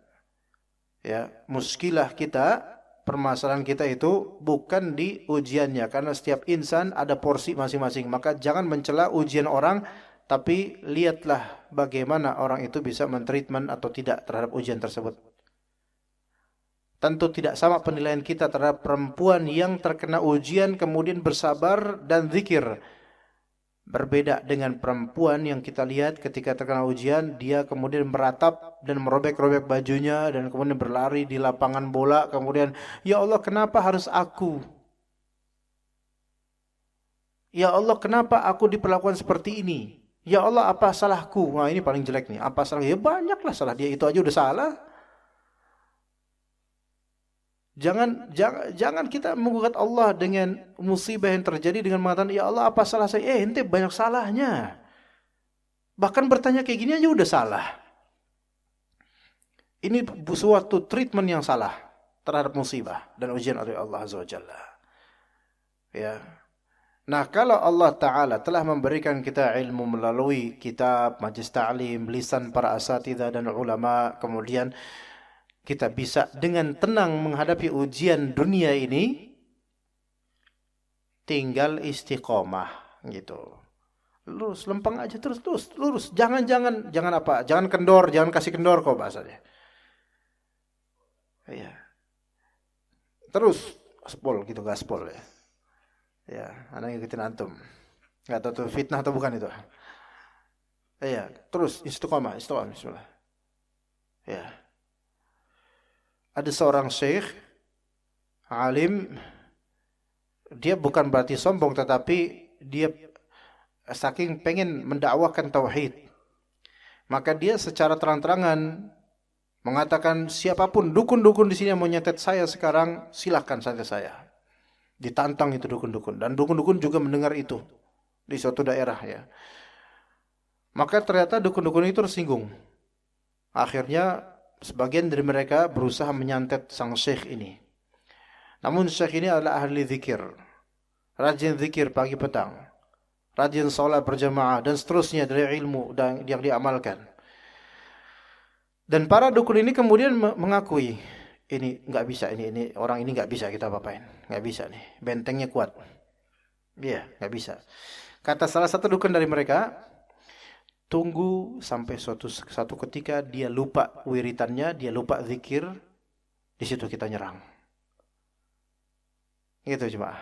Ya, muskilah kita, permasalahan kita itu bukan di ujiannya, karena setiap insan ada porsi masing-masing. Maka jangan mencela ujian orang, tapi lihatlah bagaimana orang itu bisa mentreatment atau tidak terhadap ujian tersebut. Tentu tidak sama penilaian kita terhadap perempuan yang terkena ujian kemudian bersabar dan zikir. Berbeda dengan perempuan yang kita lihat ketika terkena ujian, dia kemudian meratap dan merobek-robek bajunya dan kemudian berlari di lapangan bola. Kemudian, ya Allah kenapa harus aku? Ya Allah kenapa aku diperlakukan seperti ini? Ya Allah apa salahku? Wah ini paling jelek nih. Apa salah? Ya banyaklah salah dia, itu aja udah salah. Jangan kita menggugat Allah dengan musibah yang terjadi dengan mengatakan, ya Allah apa salah saya? Ente banyak salahnya. Bahkan bertanya kayak gini aja udah salah. Ini suatu treatment yang salah terhadap musibah dan ujian oleh Allah Azza wa Jalla. Ya. Nah, kalau Allah Ta'ala telah memberikan kita ilmu melalui kitab, majlis ta'lim, lisan para asatidzah dan ulama, kemudian kita bisa dengan tenang menghadapi ujian dunia ini, tinggal istiqomah gitu. Lurus, lempeng aja terus lurus. Jangan apa? Jangan kendor, jangan kasih kendor kok bahasanya. Iya. Terus gaspol gitu, gaspol ya. Ya, anak ngikutin antum. Enggak tahu tuh fitnah atau bukan itu. Iya, terus istiqomah, bismillah. Ya. Ada seorang syekh alim, dia bukan berarti sombong tetapi dia saking pengen mendakwahkan tauhid, maka dia secara terang-terangan mengatakan siapapun dukun-dukun di sini yang mau nyetet saya sekarang silahkan santet saya. Ditantang itu dukun-dukun dan dukun-dukun juga mendengar itu di suatu daerah ya. Maka ternyata dukun-dukun itu tersinggung. Akhirnya sebagian dari mereka berusaha menyantet sang syekh ini. Namun syekh ini adalah ahli zikir. Rajin zikir pagi petang. Rajin salat berjamaah dan seterusnya dari ilmu yang diamalkan. Dan para dukun ini kemudian mengakui, ini nggak bisa, ini orang ini nggak bisa kita apa-apain. Nggak bisa nih, bentengnya kuat. Iya, nggak bisa. Kata salah satu dukun dari mereka, tunggu sampai suatu ketika dia lupa wiritannya, dia lupa zikir, di situ kita nyerang. Gitu jemaah.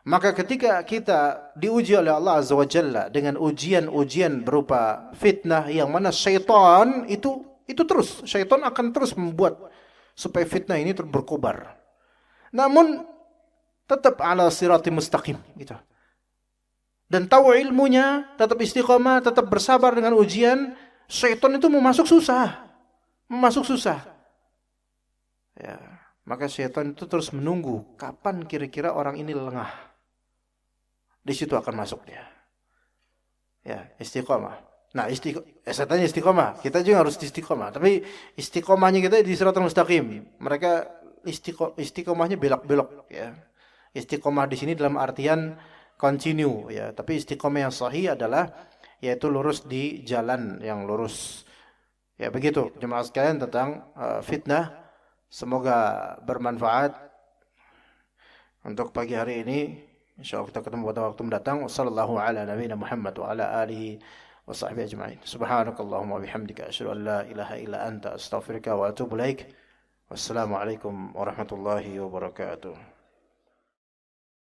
Maka ketika kita diuji oleh Allah Azza wa Jalla dengan ujian-ujian berupa fitnah yang mana syaitan itu terus, syaitan akan terus membuat supaya fitnah ini terus berkobar. Namun tetap ala sirati mustaqim gitu. Dan tahu ilmunya, tetap istiqomah, tetap bersabar dengan ujian, syaitan itu mau masuk susah. Ya, maka syaitan itu terus menunggu kapan kira-kira orang ini lengah. Di situ akan masuk dia. Ya, istiqomah. Nah, setannya istiqomah, kita juga harus istiqomah. Tapi istiqomahnya kita di siratal mustaqim. Mereka istiqomahnya belok-belok ya. Istiqomah di sini dalam artian continue ya, tapi istiqomah yang sahih adalah yaitu lurus di jalan yang lurus. Ya begitu jemaah sekalian tentang fitnah. Semoga bermanfaat untuk pagi hari ini. Insyaallah kita ketemu pada waktu mendatang. Wassallallahu ala nabiyina Muhammad wa ala alihi wa sahbihi ajma'in. Subhanakallahumma wa bihamdika asyhadu an la ilaha illa anta astaghfiruka wa atubu ilaik. Wassalamualaikum warahmatullahi wabarakatuh.